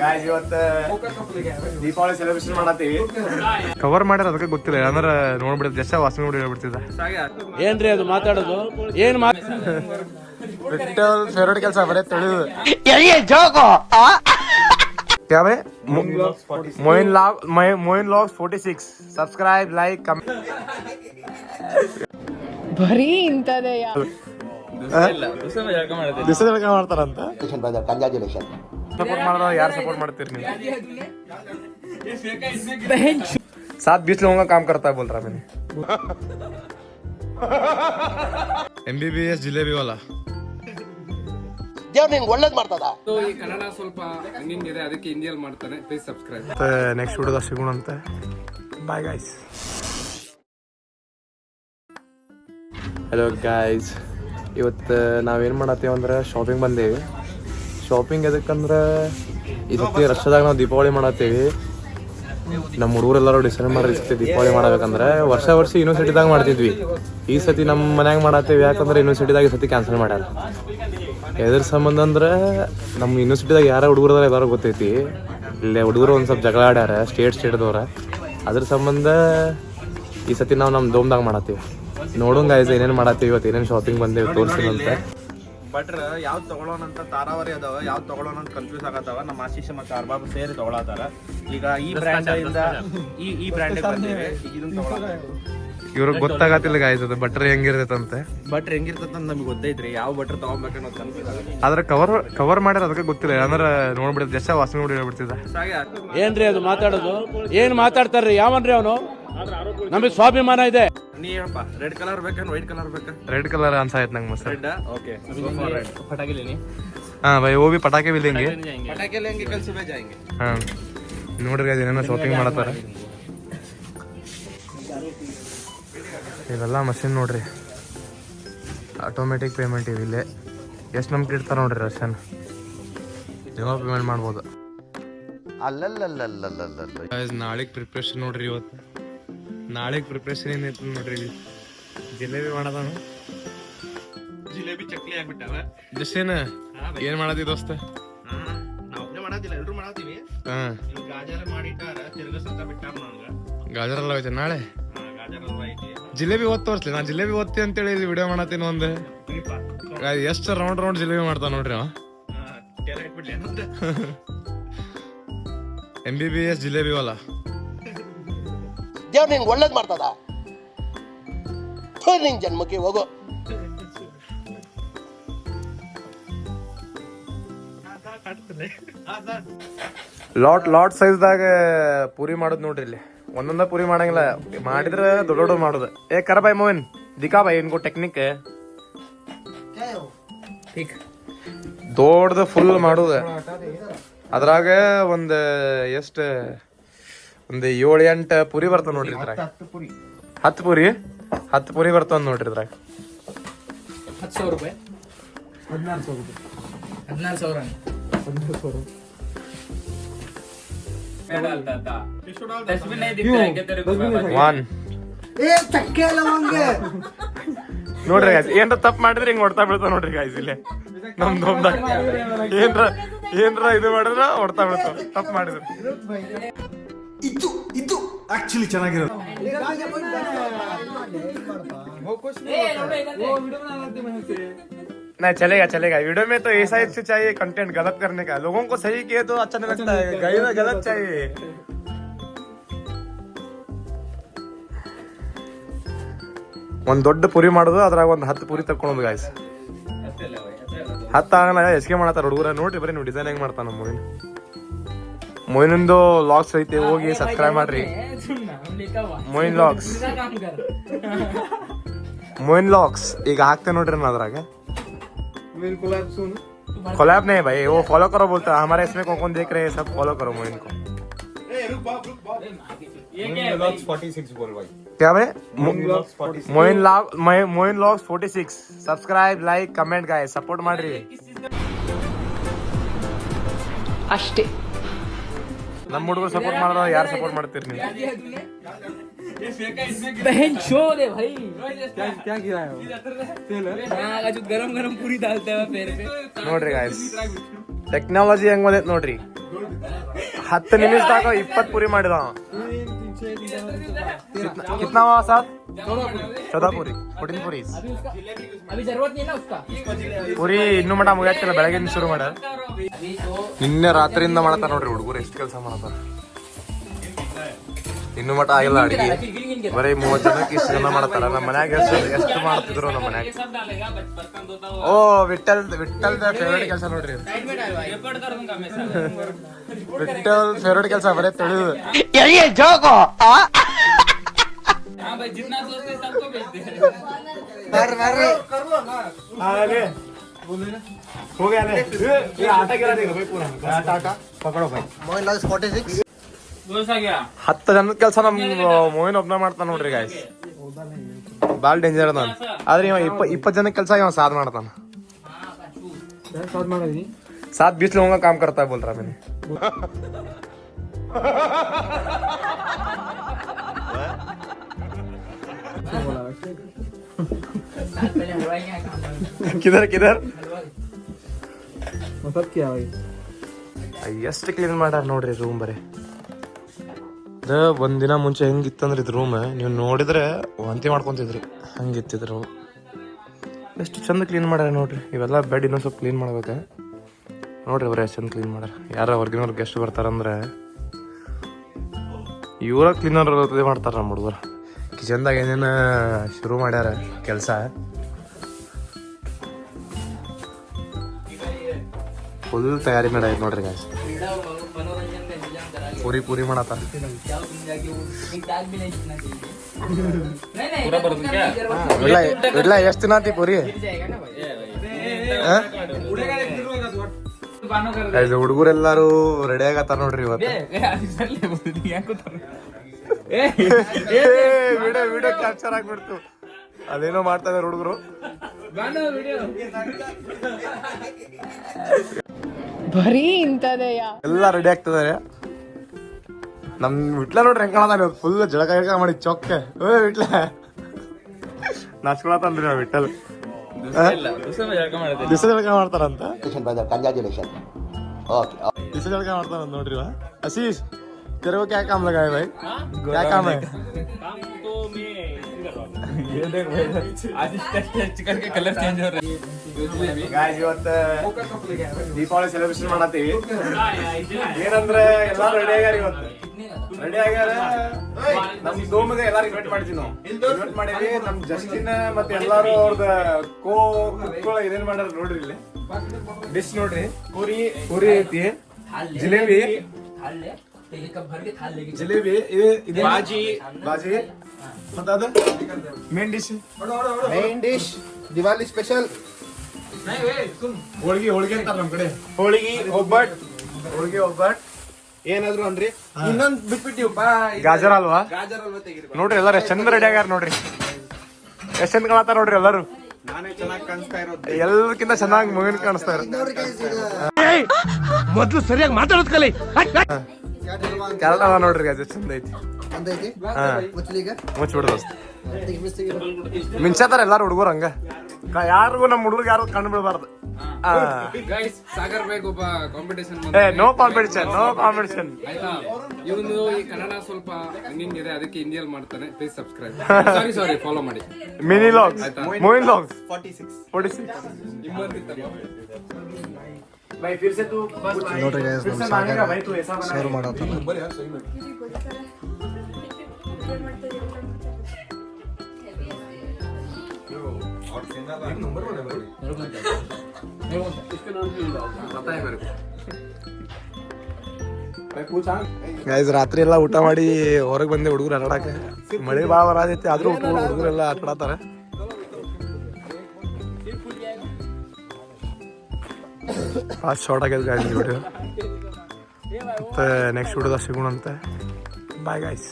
Guys ಇವತ್ತು Deepavali celebration ಮಾಡತ್ತೀವಿ. Cover ಮಾಡ್ಯಾರ ಅದಕ್ಕೆ ಗೊತ್ತಿಲ್ಲ ಅಂದ್ರೆ ನೋಡ್ಬಿಡ್ತ ಜಸ್ಟ್ ವಾಸನೆ ನೋಡಿ ಹೇಳ್ಬಿಡ್ತಿದ್ದ. ಏನ್ರಿ ಅದು ಮಾತಾಡೋದು ಏನ್ ವಿಠಲ್ ಫೇವ್ರೇಟ್ ಕೆಲಸ ಬರೇ ತಿಳಿದು क्या भाई Moin logs 46 subscribe like comment ಬರೀ ಇಂತದೇ ಮಾಡ್ತಾರಂತ. ಸಪೋರ್ಟ್ ಮಾಡಿದ್ರೆ ಯಾರು ಸಪೋರ್ಟ್ ಮಾಡ್ತೀರಿ ನೀವು? 7-20 लोगों का काम करता है बोल रहा मैंने. MBBS जिलेबी वाला ಒಳ್ಳೇದ್ ಮಾಡ್ತದ. ಈ ಕನ್ನಡ ಸ್ವಲ್ಪ ಹಂಗಿಂಗಿದೆ, ಅದಕ್ಕೆ ಹಿಂದಿಯಲ್ಲಿ ಮಾಡ್ತಾನೆ. Please subscribe. ನೆಕ್ಸ್ಟ್ ವಿಡಿಯೋದಾಗ ಸಿಗೋಣಂತೆ. Bye guys. ಹಲೋ ಗಾಯ್ಸ್, ಇವತ್ತು ನಾವೇನು ಮಾಡತ್ತೀವಿ ಅಂದ್ರೆ ಶಾಪಿಂಗ್ ಬಂದೇವಿ. ಶಾಪಿಂಗ್ ಎದಕ್ಕಂದ್ರೆ ಈ ಸತಿ ರಶದಾಗ ನಾವು ದೀಪಾವಳಿ ಮಾಡತ್ತೀವಿ. ನಮ್ಮ ಹುಡುಗರೆಲ್ಲರೂ ಡಿಸೈಡ್ ಮಾಡಿ ಈ ಸತಿ ದೀಪಾವಳಿ ಮಾಡಬೇಕಂದ್ರೆ ವರ್ಷ ಯೂನಿವರ್ಸಿಟಿದಾಗ ಮಾಡ್ತಿದ್ವಿ. ಈ ಸತಿ ನಮ್ಮ ಮನ್ಯಾಗ ಮಾಡತ್ತೀವಿ, ಯಾಕಂದ್ರೆ ಯೂನಿವರ್ಸಿಟಿದಾಗ ಈ ಸತಿ ಕ್ಯಾನ್ಸಲ್ ಮಾಡ್ಯಾರ. ಎದ್ರ ಸಂಬಂಧ ಅಂದ್ರೆ ನಮ್ಮ ಯೂನಿವರ್ಸಿಟಿದಾಗ ಯಾರ ಹುಡುಗರದಾರ ಎಲ್ಲರೂ ಗೊತ್ತೈತಿ. ಇಲ್ಲೇ ಹುಡುಗರು ಒಂದು ಸ್ವಲ್ಪ ಜಗಳ ಆಡ್ಯಾರ ಸ್ಟೇಟ್ದವ್ರ. ಅದ್ರ ಸಂಬಂಧ ಈ ಸತಿ ನಾವು ನಮ್ಮ ದೋಮ್ದಾಗ ಮಾಡತ್ತೀವಿ. ನೋಡೋಂಗ ಗಾಯ್ಸ್ ಏನೇನು ಮಾಡತ್ತೀವಿ, ಇವತ್ತು ಏನೇನು ಶಾಪಿಂಗ್ ಬಂದೇವಿ ತೋರಿಸಿದಂತೆ. ಬಟ್ರ ಯಾವ್ದು ತಗೊಳ್ಳೋಣ ಅಂತ ತಾರಾವರಿ ಅದಾವ, ಯಾವ್ದು ತಗೊಳ್ಳೋಣ ಅಂತ ಕನ್ಫ್ಯೂಸ್ ಆಗತ್ತಾವ. ನಮ್ಮ ಆಶೀಶ್ ಮತ್ತು ಅರ್ಬಾಬ್ ಸೇರಿ ತಗೊಳತಾರ. ಈಗ ಈ ಬ್ರ್ಯಾಂಡ್ ಇಂದ ಈ ಬ್ರ್ಯಾಂಡ್ ಬಂದೇವೆ. ಇದನ್ನ ತಗೊಳ್ಳೋಣ. ಇವ್ರಿಗೆ ಗೊತ್ತಾಗತ್ತಿಲ್ಲ ಗಾಯ್ಸ್ ಅದು ಬಟ್ರ್ ಹೆಂಗಿರ್ತೈತಂತೆ. ಬಟ್ರ್ ಹೆಂಗಿರ್ತಂತ ನಮ್ಗೆ ಗೊತ್ತೈತ್ರಿ, ಯಾವ ಬಟ್ರ್ ತಗೊಬೇಕನ್ನೋದು ಕನ್ಫ್ಯೂಸ್ ಆಗುತ್ತೆ. ಆದ್ರೆ ಕವರ್ ಮಾಡ್ಯಾರ ಅದಕ್ಕೆ ಗೊತ್ತಿಲ್ಲ ಅಂದ್ರೆ ನೋಡ್ಬಿಡ್ತ ಜಸ್ಟ್ ವಾಸನೆ ನೋಡಿ ಹೇಳ್ಬಿಡ್ತಿದ್ದ. ಏನ್ರಿ ಅದು ಮಾತಾಡೋದು ಏನ್ ಮಾತಾಡ್ತಾರ್ರಿ ಯಾವನ್ರಿ ಅವನು? ನಮಗೆ ಸ್ವಾಭಿಮಾನ ಇದೆ. ನೀ ಹೇಳಪ್ಪ, ರೆಡ್ ಕಲರ್ ಬೇಕೇನು ವೈಟ್ ಕಲರ್ ಬೇಕಾ? रेड कलर अनसायत नंग मस्त. Red okay. फटाके लेनी? हाँ भाई वो भी पटाखे भी लेंगे. फटाके लेंगे, कल सुबह जाएंगे. हाँ ನೋಡ್ರಿ ಏನೇನೋ ಶಾಪಿಂಗ್ ಮಾಡತ್ತಾರ. ಇವೆಲ್ಲ ಮಷಿನ್ ನೋಡ್ರಿ, ಆಟೋಮೆಟಿಕ್ ಪೇಮೆಂಟ್ ಇವಿಲ್ಲೇ. ಎಷ್ಟು ನಂಬಿಕೆ ಇಡ್ತಾರೆ ನೋಡ್ರಿ ರಶನ್. ಏನೋ ಪೇಮೆಂಟ್ ಮಾಡ್ಬೋದು. ನಾಳೆಗೆ ಪ್ರಿಪ್ರೇಷನ್ ನೋಡ್ರಿ. ಇವತ್ತು ನಾಳೆಗೆ ಪ್ರಿಪ್ರೇಷನ್ ಏನೈತಿ ನೋಡ್ರಿ. ಇಲ್ಲಿ ಜಿಲೇಬಿ ಮಾಡೋದಾನು, ಜಿಲೇಬಿ ಚಕ್ಲಿ ಆಗ್ಬಿಟ್ಟಾವ. ಜಸ್ಟೇನ ಏನ್ ಮಾಡತ್ತಿ ದೋಸ್ತ? ನಾವೊಬ್ಬನೇ ಮಾಡತ್ತಿಲ್ಲ, ಎಲ್ರು ಮಾಡತ್ತೀವಿ. ಗಾಜರ ಮಾಡಿಟ್ಟಾರ, ತಿರ್ಗಸಂತ ಬಿಟ್ಟಾರ. ನಂಗ ಗಾಜರ್ ಎಲ್ಲ ಐತೆ ನಾಳೆ. ಗಾಜರ ಎಲ್ಲ ಐತಿ. ಜಿಲೇಬಿ ಓದ್ ತೋರಿಸ್ಲಿ. ನಾ ಜಿಲೇಬಿ ಓದ್ತಿ ಅಂತೇಳಿ ಇಲ್ಲಿ ವಿಡಿಯೋ ಮಾಡತ್ತೀನಿ. ಒಂದು ಎಷ್ಟು ರೌಂಡ್ ಜಿಲೇಬಿ ಮಾಡ್ತಾವ ನೋಡ್ರಿ ಅವ. MBBS जिलेबी वाला ದೇವ್ರು ನಿಂಗೆ ಒಳ್ಳೇದ್ ಮಾಡ್ತದ. ನಿನ್ ಜನ್ಮಕ್ಕೆ ಹೋಗೋ. ಲಾಟ್ ಸೈಜ್ದಾಗ ಪೂರಿ ಮಾಡೋದು ನೋಡ್ರಿ. ಇಲ್ಲಿ ಒಂದೊಂದ ಪೂರಿ ಮಾಡಂಗಿಲ್ಲ, ಮಾಡಿದ್ರೆ ದೊಡ್ಡ ಮಾಡೋದು. ಏ ಕರ ಬಾಯ್ ಮೋಹನ್ ದಿಖಾ ಬಾಯ್ ಇನ್ಕೋ ಟೆಕ್ನಿಕ್. ದೊಡ್ಡದು ಫುಲ್ ಮಾಡೋದು. ಅದ್ರಾಗ ಒಂದು ಎಷ್ಟು ಒಂದು 7-8 ಪುರಿ ಬರ್ತಾವ ನೋಡ್ರಿ. ಇದ್ರಾಗ 10 ಪುರಿ ಬರ್ತಾವ ನೋಡ್ರಿ. ಇದ್ರಾಗ 10,000 ರೂಪಾಯಿ 14,000 ರೂಪಾಯಿ 14,000 ನೋಡ್ರಿ ಗಾಯ್ಸ್, ಏನ್ರ ತಪ್ಪು ಮಾಡಿದ್ರೆ ಹಿಂಗ್ ಹೊಡ್ತಾ ಬೀಳ್ತಾವ ನೋಡ್ರಿ ಗಾಯ್ಸ್. ಇಲ್ಲೇ ನಮ್ದು ಏನ್ರ ಇದು ಮಾಡಿದ್ರ ಹೊಡ್ತಾ ಬೀಳ್ತಾವ ತಪ್ಪು ಮಾಡಿದ್ರು. ಇದು ಆಕ್ಚುಲಿ ಚೆನ್ನಾಗಿರೋದು. नहीं चलेगा. वीडियो में तो ऐसा ही चाहिए कंटेंट, गलत करने का. लोगों को सही किए तो अच्छा नहीं लगता है. गलत चाहिए. ಒಂದ್ ದೊಡ್ಡ ಪುರಿ ಮಾಡೋದು, ಅದ್ರಾಗ ಒಂದ್ 10 ಪುರಿ ತಕ್ಕೊಳೋದು ಗಾಯ್ಸ್. 10 ಆಗಲ್ಲ, ಎಸ್ಕೆ ಮಾಡತ್ತಾರ ಹುಡುಗರ. ನೋಡ್ರಿ ಬರೀ ನೀವು ಡಿಸೈನ್ ಹೆಂಗ್ ಮಾಡ್ತಾನ ಮೊಯ್ನಿಂದು ಲಾಗ್ಸ್ ಐತಿ, ಹೋಗಿ ಸಬ್ಸ್ಕ್ರೈಬ್ ಮಾಡ್ರಿ. ಮೊಯ್ನ್ ಲಾಗ್ಸ್ ಈಗ ಹಾಕ್ತೇನೆ ನೋಡ್ರಿ. ನಾನು ಅದ್ರಾಗ कोलैब नहीं भाई, वो फॉलो करो बोलता है. हमारे इसमें कौन देख रहे हैं, सब फॉलो करो मोइन को. क्या भाई? Moin logs 46 subscribe like comment guys, support ಮಾಡ್ರಿ ಅಷ್ಟೇ. ನಮ್ಮ ಹುಡುಗರು ಸಪೋರ್ಟ್ ಮಾಡಿದ್ರೆ ಯಾರು ಸಪೋರ್ಟ್ ಮಾಡ್ತೀರಿ ನೀವು? बहन चोद है भाई. क्या गिरा है वो? जो गरम पूरी डालते हैं पैर पे. ನೋಡ್ರಿ ಗಾಯ್ಸ್, ಟೆಕ್ನಾಲಜಿ ಹೆಂಗ್ ಬಂದೈತೆ ನೋಡ್ರಿ. 10 ನಿಮಿಷದಾಗ 20 ಪೂರಿ ಮಾಡಿದ कितना हुआ साथ 14 पूरी 14 पूरी अभी जरूरत नहीं है ना उसका ಪೂರಿ ಇನ್ನೂ ಮಟ ಮುಗಿಯಾಕಿಲ್ಲ ಬೆಳಗ್ಗೆ ಶುರು ಮಾಡ್ಯಾರ ನಿನ್ನೆ ರಾತ್ರಿಯಿಂದ ಮಾಡತ್ತಾರ ನೋಡ್ರಿ ಹುಡುಗರು ಎಷ್ಟು ಕೆಲಸ ಮಾಡತ್ತಾರ ಇನ್ನು ಮಟ ಆಗಿಲ್ಲ ಅಡಿಗೆ ಬರೀ 30 ಜನಕ್ಕೆ ಇಷ್ಟು ಜನ ಮಾಡ್ತಾರ ನಮ್ಮ ಮನ್ಯಾಗ ಎಷ್ಟು ಮಾಡ್ತಿದ್ರು ನಮ್ಮ ಮನ್ಯಾಗ ಓ ವಿಠಲ್ ಫೇವ್ರೇಟ್ ಕೆಲಸ ನೋಡ್ರಿ ವಿಠಲ್ ಫೇವ್ರೇಟ್ ಕೆಲಸ ಬರೀ ತೊಳೆದು हो गया ना ये आटा गिरा देगा भाई पूरा आटा पकड़ो भाई मोइन लास्ट 46 10 ಜನದ ಕೆಲಸ ನಮ್ ಮೋಯಿನ್ ಒಬ್ನ ಮಾಡ್ತಾನ ನೋಡ್ರಿ ಗಾಯ್ಸ್ ಬಾಲ್ ಡೇಂಜರ್ ಅದ ಆದ್ರೆ ಇವ 20 ಜನದ ಕೆಲಸ ಇವ साथ ಮಾಡ್ತಾನ साथ 20 लोगों का काम करता है बोल रहा मैंने किधर किधर ಎಷ್ಟು ಕ್ಲೀನ್ ಮಾಡ್ಯಾರ ನೋಡ್ರಿ ರೂಮ್ ಬರೀ ಒಂದಿನ ಮುಂಚೆ ಹೆಂಗಿತ್ತಂದ್ರೆ ಇದು ರೂಮ್ ನೀವು ನೋಡಿದ್ರೆ ವಾಂತಿ ಮಾಡ್ಕೊಂತಿದ್ರಿ ಹಂಗಿತ್ತಿದ್ರು ರೂಮ್ ಎಷ್ಟು ಚಂದ ಕ್ಲೀನ್ ಮಾಡ್ಯಾರ ನೋಡ್ರಿ ಇವೆಲ್ಲ ಬೆಡ್ ಇನ್ನೊಂದು ಸ್ವಲ್ಪ ಕ್ಲೀನ್ ಮಾಡ್ಬೇಕು ನೋಡ್ರಿ ಅವ್ರ ಎಷ್ಟು ಚಂದ ಕ್ಲೀನ್ ಮಾಡ್ಯಾರ ಯಾರ ಹೊರ್ಗಿನವ್ರು ಗೆಸ್ಟ್ ಬರ್ತಾರಂದ್ರೆ ಇವರ ಕ್ಲೀನರ್ ಮಾಡ್ತಾರ ನಮ್ಮ ಹುಡುಗರು ಕಿಚನ್ದಾಗ ಏನೇನು ಶುರು ಮಾಡ್ಯಾರ ಕೆಲಸ ಫುಲ್ ತಯಾರಿ ಮಾಡೈತೆ ನೋಡ್ರಿ ಗಾಯ್ಸ್ ಪೂರಿ ಮಾಡತ್ತಾರ ಇಡ್ಲ ಎಷ್ಟು ದಿನ ಆತಿ ಪೂರಿ ಹುಡುಗರೆಲ್ಲಾರು ರೆಡಿ ಆಗತ್ತಾರ ನೋಡ್ರಿ ಇವತ್ತು ವಿಡಿಯೋ ಕ್ಯಾಪ್ಚರ್ ಆಗ್ಬಿಡ್ತು ಅದೇನೋ ಮಾಡ್ತಾ ಇದಾರೆ ಹುಡುಗರು ಬರೀ ಇಂತದೆಯ ಎಲ್ಲ ರೆಡಿ ಆಗ್ತಿದಾರೆ ನಮ್ ವಿಟ್ಲ ನೋಡ್ರಿ ಹೆಂಗ್ ಕಾಣದ ಫುಲ್ ಜಳಕ ಗಿಳಕ ಮಾಡಿ ಚೊಕ್ಕ ವಿಟ್ಲ ನಾಚ್ಕೊಳತನ್ರಿ ನಾವ್ ವಿಠಲ್ ದಿವಸ ಜಳಕ ಮಾಡ್ತಾರಂತ ದಿವಸ ಜಳಕ ಮಾಡ್ತಾರಂತ ನೋಡ್ರಿ ಆಶೀಶ್ तेरे को क्या काम लगा है भाई क्या काम है ये देख भाई आज टेस्ट करके कलर चेंज हो रहा है गाइस ಇವತ್ತು ದೀಪಾವಳಿ ಸೆಲೆಬ್ರೇಷನ್ ಮಾಡತ್ತೀವಿ ಏನಂದ್ರೆ ಎಲ್ಲಾರು ರೆಡಿ ಆಗ್ಯಾರ ಇವತ್ತು ರೆಡಿ ಆಗ್ಯಾರ ನಮ್ ದೋಮಗೆ ಎಲ್ಲಾರು ಇನ್ವೈಟ್ ಮಾಡಿದ್ವಿ ನಾವು ಇನ್ವೈಟ್ ಮಾಡೀವಿ ನಮ್ ಜಸ್ಟಿನ್ ಮತ್ತೆ ಎಲ್ಲಾರು ಅವ್ರದ ಕುಕ್ಕಳ ಏನೇನ್ ಮಾಡ್ಯಾರ ನೋಡ್ರಿ ಇಲ್ಲಿ ಡಿಶ್ ನೋಡ್ರಿ ಪೂರಿ ಐತಿ ಜಿಲೇಬಿ ಜಿಲೇಬಿ ಇದು ಬಾಜಿ ಮತ್ತೆ ಅದು ಮೇನ್ ಡಿಶ್ ದಿವಾಲಿ ಸ್ಪೆಷಲ್ ಹೋಳಿಗೆ ಅಂತಾರ ನಮ್ ಕಡೆ ಹೋಳಿಗೆ ಒಬ್ಬಟ್ ಏನಾದ್ರು ಅನ್ರಿ ಇನ್ನೊಂದ್ ಬಿಟ್ಬಿಟ್ಟಿವಪ್ಪ ಗಾಜರ್ ಅಲ್ವಾ ನೋಡ್ರಿ ಎಲ್ಲಾರು ಎಷ್ಟ್ ಚಂದ ರೆಡಿ ಆಗ್ಯಾರ ನೋಡ್ರಿ ಎಷ್ಟ್ ಚಂದ ಕಾಣತಾರ ನೋಡ್ರಿ ಎಲ್ಲಾರು ನಾನೇ ಚೆನ್ನಾಗಿ ಕಾಣಿಸ್ತಾ ಇರೋದು ಎಲ್ಲಕ್ಕಿಂತ ಚೆನ್ನಾಗಿ ಮಗನ್ ಕಾಣಿಸ್ತಾ ಇರೋದು ಮೊದ್ಲು ಸರಿಯಾಗಿ ಮಾತಾಡೋದ್ ಕಲಿ ಕ್ಯಾರೆಟ್ ಅವ ನೋಡ್ರಿ ಅದು ಚಂದ ಐತಿ ಮುಚ್ಚಿಬಿಡ್ದು ಮಿಂಚಾತಾರ ಎಲ್ಲಾರು ಹುಡುಗರು ಹಂಗ ಯಾರಿಗೂ ನಮ್ಮ ಹುಡುಗರು ಯಾರು ಕಂಡು ಬಿಡಬಾರ್ದು ಸಾಗರ್ ಬೇಗ ಒಬ್ಬ ಕಾಂಪಿಟೇಷನ್ ನೋ ಕಾಂಪಿಟೇಷನ್ ಆಯ್ತಾ ಇವನು ಈ ಕನ್ನಡ ಸ್ವಲ್ಪ ಹಂಗಿಂಗಿದೆ ಅದಕ್ಕೆ ಹಿಂದಿಯಲ್ಲಿ ಮಾಡ್ತಾನೆ ಪ್ಲೀಸ್ ಸಬ್ಸ್ಕ್ರೈಬ್ ಸಾರಿ ಫಾಲೋ ಮಾಡಿ ಮಿನಿ ಲಾಗ್ಸ್ ಮೂವಿನ್ ಲಾಗ್ಸ್ 46 भाई फिर से तू बस ನೋಡ್ರಿ ಗೈಸ್ ನಮ್ಮ ಸಾಗರ ಶೇರ್ ಮಾಡತ್ತಾನ ಗೈಸ್ ರಾತ್ರಿ ಎಲ್ಲ ಊಟ ಮಾಡಿ ಹೊರಗೆ ಬಂದೆ ಹುಡುಗರು ಆಟಾಡಕ್ಕೆ ಮಳೆ ಭಾಳ ಬರತೈತಿ ಆದ್ರೂ ಹುಡುಗರೆಲ್ಲ ಆಟಾಡತ್ತಾರ ಫಾಸ್ಟ್ ಶಾರ್ಟ್ ಆಗ್ಯದ ಗಾಡಿ ವಿಡಿಯೋ ಮತ್ತೆ ನೆಕ್ಸ್ಟ್ ವಿಡಿಯೋದಾಗ ಸಿಗೋಣಂತೆ ಬಾಯ್ ಗೈಸ್.